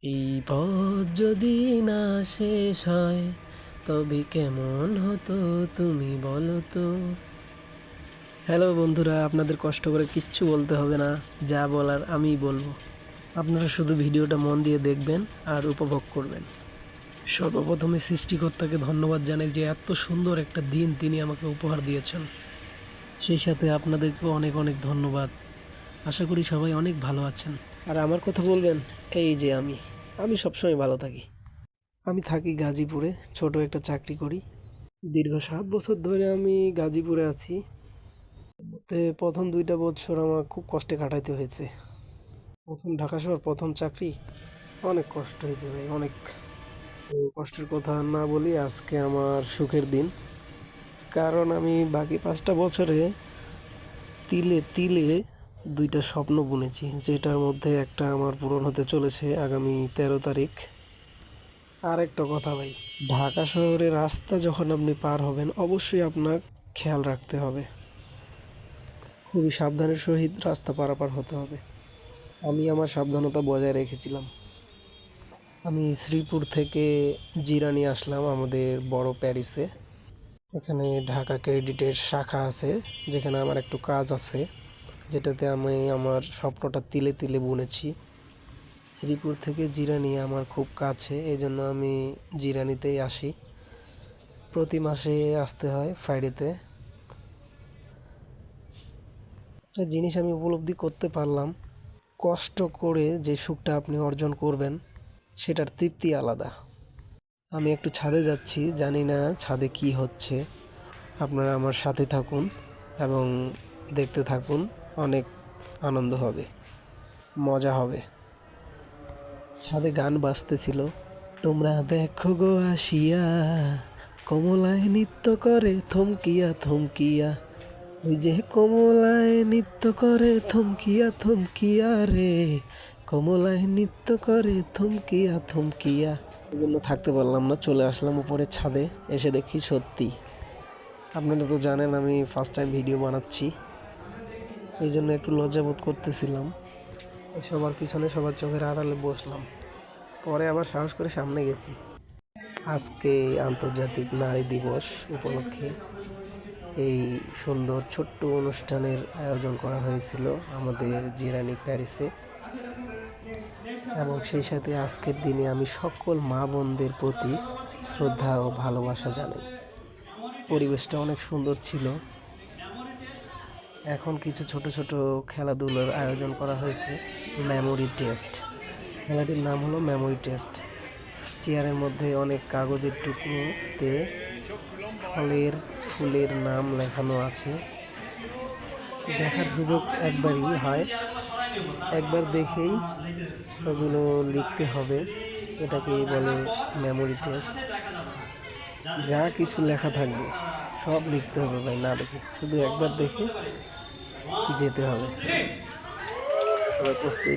এই পথ যদি না শেষ হয় তবে কেমন হতো তুমি বলো তো। হ্যালো বন্ধুরা, আপনাদের কষ্ট করে কিচ্ছু বলতে হবে না, যা বলার আমিই বলবো। আপনারা শুধু ভিডিওটা মন দিয়ে দেখবেন আর উপভোগ করবেন। সর্বপ্রথমে সৃষ্টিকর্তাকে ধন্যবাদ জানাই যে এত সুন্দর একটা দিন তিনি আমাকে উপহার দিয়েছেন। সেই সাথে আপনাদেরকেও অনেক অনেক ধন্যবাদ। আশা করি সবাই অনেক ভালো আছেন। আর আমার কথা বলবেন, এই যে আমি সবসময় ভালো থাকি। আমি থাকি গাজীপুরে, ছোট একটা চাকরি করি। দীর্ঘ 7 বছর ধরে আমি গাজীপুরে আছি। প্রথম 2টা বছর আমার খুব কষ্টে কাটাইতে হয়েছে। প্রথম ঢাকা শহর, প্রথম চাকরি, অনেক কষ্ট হয়েছে ভাই, অনেক। তো কষ্টের কথা না বলি, আজকে আমার সুখের দিন। কারণ আমি বাকি 5টা বছরে তিলে তিলে 2টা স্বপ্ন বুনেছি, যেটার মধ্যে একটা আমার পূরণ হতে চলেছে আগামী 13 তারিখ। আর একটা কথা ভাই, ঢাকা শহরের রাস্তা যখন আপনি পার হবেন অবশ্যই আপনার খেয়াল রাখতে হবে, খুবই সাবধানের সহিত রাস্তা পারাপার হতে হবে। আমি আমার সাবধানতা বজায় রেখেছিলাম। আমি শ্রীপুর থেকে জিরানি আসলাম আমাদের বড় প্যারিসে। এখানে ঢাকা ক্রেডিটের শাখা আছে, যেখানে আমার একটু কাজ আছে, যেটাতে আমি আমার স্বপ্নটা তিলে তিলে বুনেছি। শ্রীপুর থেকে জিরানি আমার খুব কাছে, এই জন্য আমি জিরানিতেই আসি। প্রতি মাসে আসতে হয় ফ্রাইডেতে। একটা জিনিস আমি উপলব্ধি করতে পারলাম, কষ্ট করে যে সুখটা আপনি অর্জন করবেন সেটার তৃপ্তি আলাদা। আমি একটু ছাদে যাচ্ছি, জানি না ছাদে কি হচ্ছে। আপনারা আমার সাথে থাকুন এবং দেখতে থাকুন, অনেক আনন্দ হবে, মজা হবে। ছাদে গান বাজতেছিল, তোমরা দেখো গো আসিয়া, কমলায় নৃত্য করে থমকিয়া থমকিয়া। ওই যে কমলায় নৃত্য করে থমকিয়া থমকিয়া রে, কমলায় নৃত্য করে থমকিয়া থমকিয়া। এই জন্য থাকতে পারলাম না, চলে আসলাম উপরে ছাদে। এসে দেখি সত্যি, আপনারা তো জানেন আমি ফার্স্ট টাইম ভিডিও বানাচ্ছি, এই জন্য একটু লজ্জাবোধ করতেছিলাম। সবার পিছনে সবার চোখের আড়ালে বসলাম, পরে আবার সাহস করে সামনে গেছি। আজকে আন্তর্জাতিক নারী দিবস উপলক্ষে এই সুন্দর ছোট্ট অনুষ্ঠানের আয়োজন করা হয়েছিল আমাদের জিরানি প্যারিসে। এবং সেই সাথে আজকের দিনে আমি সকল মা বোনদের প্রতি শ্রদ্ধা ও ভালোবাসা জানাই। পরিবেশটা অনেক সুন্দর ছিল। এখন কিছু ছোট ছোট খেলাধুলার আয়োজন করা হয়েছে। মেমোরি টেস্ট, খেলাটির নাম হলো মেমোরি টেস্ট। চেয়ারের মধ্যে অনেক কাগজের টুকরোতে ফলের ফুলের নাম লেখানো আছে। দেখার সুযোগ একবারই হয়, একবার দেখেই ওগুলো লিখতে হবে। এটাকেই বলে মেমোরি টেস্ট। যা কিছু লেখা থাকবে সব লিখতে হবে ভাই, না দেখে, শুধু একবার দেখে যেতে হবে। সবাই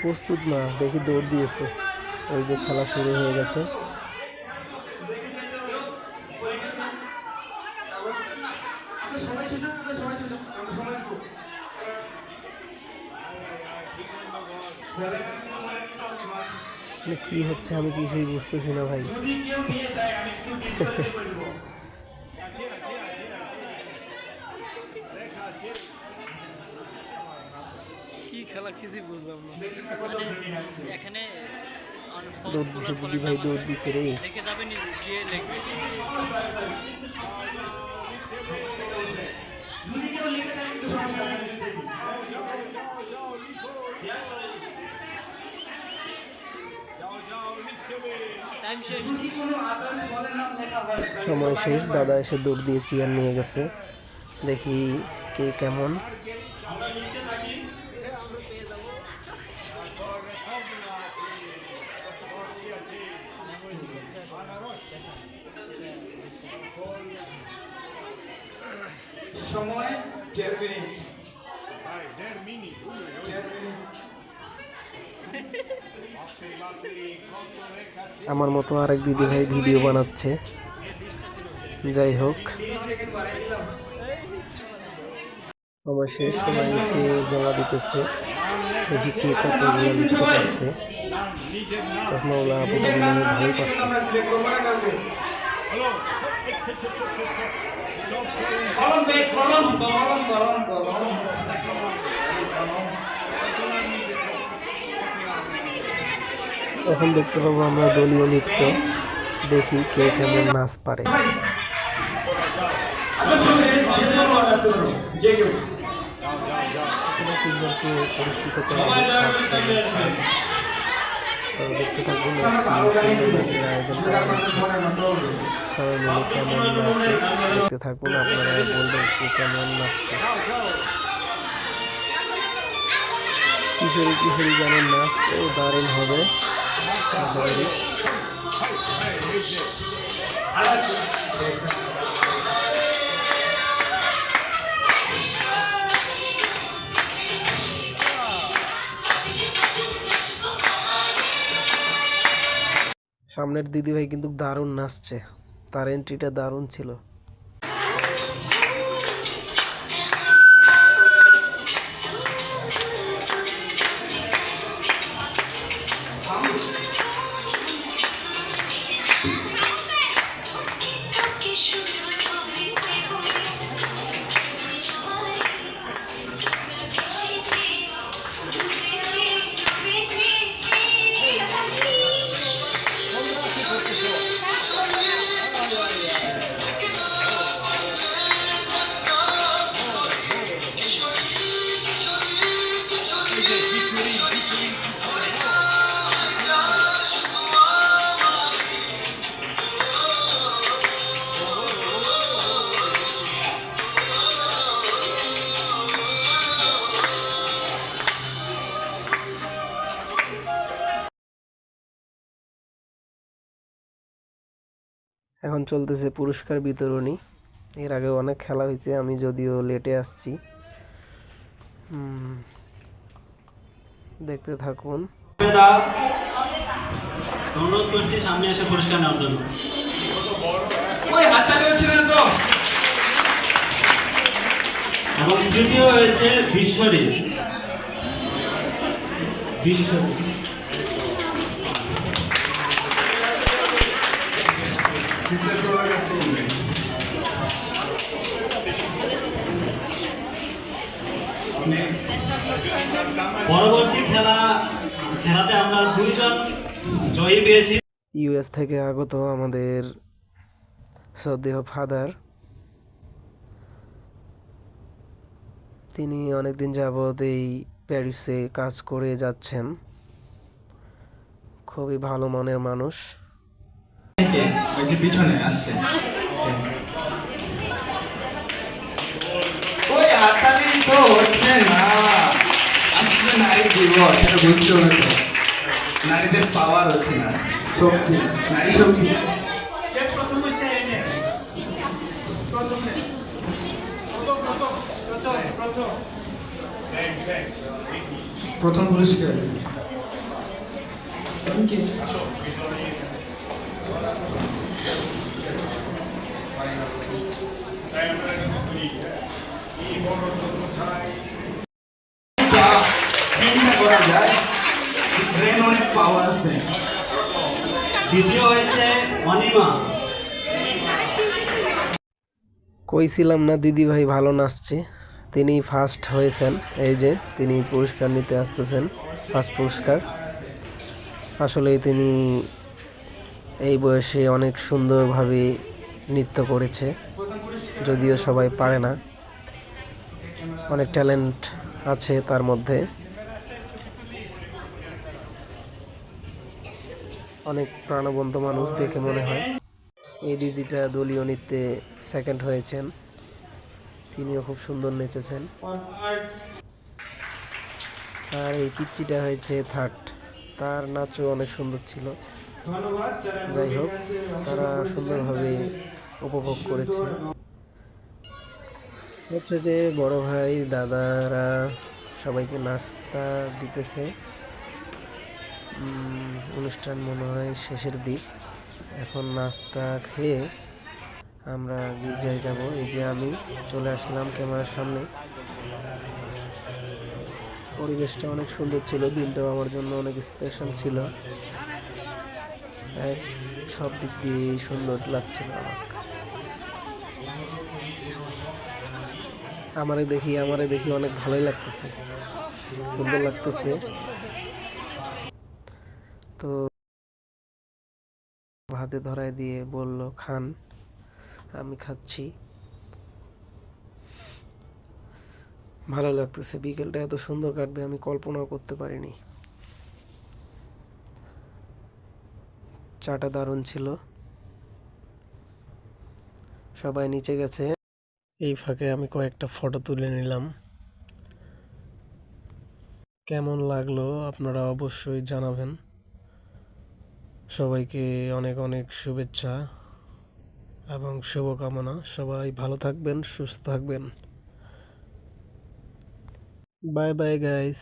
প্রস্তুত না দেখি দৌড় দিয়েছে, এই যে খেলা শুরু হয়ে গেছে। মানে কি হচ্ছে আমি কিছুই বুঝতেছি না ভাই। কি খেলা কিছুই বুঝলাম না। এখানে দৌড় দিছে দিদি ভাই, দৌড় দিছে রে। লিখে যাবে গিয়ে লিখবে। টাইম শেষ। সময় শেষ, দাদা এসে দৌড় দিয়ে চেয়ার নিয়ে গেছে। দেখি কে কেমন। সময় 1.5 মিনিট। আমার মতো আরেক দিদি ভাই ভিডিও বানাচ্ছে। যাই হোক, সময় শেষ, সময় এসে জমা দিতেছে। দেখি কে কতগুলো লিখতে পারছে। চশমাওয়ালা আপুটা মনে হয় ভালোই পারছে। এখন দেখতে পাবো আমরা দলীয় নৃত্য, দেখি কে কেমন নাচ পারে। এখানে তিনজনকে পুরস্কৃত করা দেখতে থাকুন। একটি সুন্দর নাচের আয়োজন করা হয়েছে, সবাই মিলে কেমন নাচে দেখতে থাকুন। আপনারা বলবেন কে কেমন নাচছে। কিশোরী কিশোরী গানের নাচ দারুণ হবে আশা করি। সামনের দিদিভাই কিন্তু দারুণ নাচছে, তার এন্ট্রিটা দারুণ ছিল। এখন চলতেছে পুরস্কার বিতরণী। এর আগে অনেক খেলা হয়েছে, আমি যদিও লেটে আসছি। দেখতে থাকুন। অনুরোধ করছি সামনে এসে পুরস্কার নেওয়ার জন্য। এবং তৃতীয় হয়েছে বিশ্বরী। পরবর্তী খেলাতে আমরা 2 জন জয়ী পেয়েছি। ইউএস থেকে আগত আমাদের শ্রদ্ধেয় ফাদার, তিনি অনেকদিন যাবৎ এই প্যারিসে কাজ করে যাচ্ছেন। খুবই ভালো মনের মানুষ। পিছনে আসছে ওই হাততালি তো হচ্ছে না, আসলে নারী দিবস, এটা বুঝতে হবে তো। নারীদের পাওয়ার হচ্ছে না, শক্তি, নারী শক্তি। প্রথম পুরস্কার চিন্তা করা যায়, ব্রেন অনেক পাওয়ার আছে। দ্বিতীয় হয়েছে অনিমা। কইছিলাম না দিদি ভাই ভালো নাচছে। তিনি ফার্স্ট হয়েছেন, এই যে তিনি পুরস্কার নিতে আসতেছেন, ফার্স্ট পুরস্কার। আসলেই তিনি এই বয়সে অনেক সুন্দরভাবে নৃত্য করেছে, যদিও সবাই পারে না, অনেক ট্যালেন্ট আছে তার মধ্যে। অনেক প্রাণবন্ত মানুষ দেখে মনে হয়। এই দিদিটা দলীয় নৃত্যে সেকেন্ড হয়েছেন, তিনিও খুব সুন্দর নেচেছেন। আর এই পিচ্চিটা হয়েছে থার্ড, তার নাচও অনেক সুন্দর ছিল। যাই হোক, তারা সুন্দরভাবে উপভোগ করেছে। হচ্ছে যে বড় ভাই দাদারা সবাইকে নাস্তা দিতেছে। অনুষ্ঠান মনে হয় শেষের দিক। এখন নাস্তা খেয়ে আমরা গির্জায় যাব। এই যে আমি চলে আসলাম ক্যামেরার সামনে। পরিবেশটা অনেক সুন্দর ছিল, দিনটাও আমার জন্য অনেক স্পেশাল ছিল। এক সব দিক দিয়ে সুন্দর লাগছিল আমারে দেখি অনেক ভালোই লাগতেছে, সুন্দর লাগতেছে। তো হাতে ধরায় দিয়ে বলল খান, আমি খাচ্ছি। ভালো লাগতেছে, বিকেলটা এত সুন্দর কাটবে আমি কল্পনাও করতে পারিনি। চাটা দারুণ ছিল। সবাই নিচে গেছে, এই ফাঁকে আমি কয়েকটা ফটো তুলে নিলাম। কেমন লাগলো আপনারা অবশ্যই জানাবেন। সবাইকে অনেক অনেক শুভেচ্ছা এবং শুভকামনা। সবাই ভালো থাকবেন, সুস্থ থাকবেন। Bye bye guys.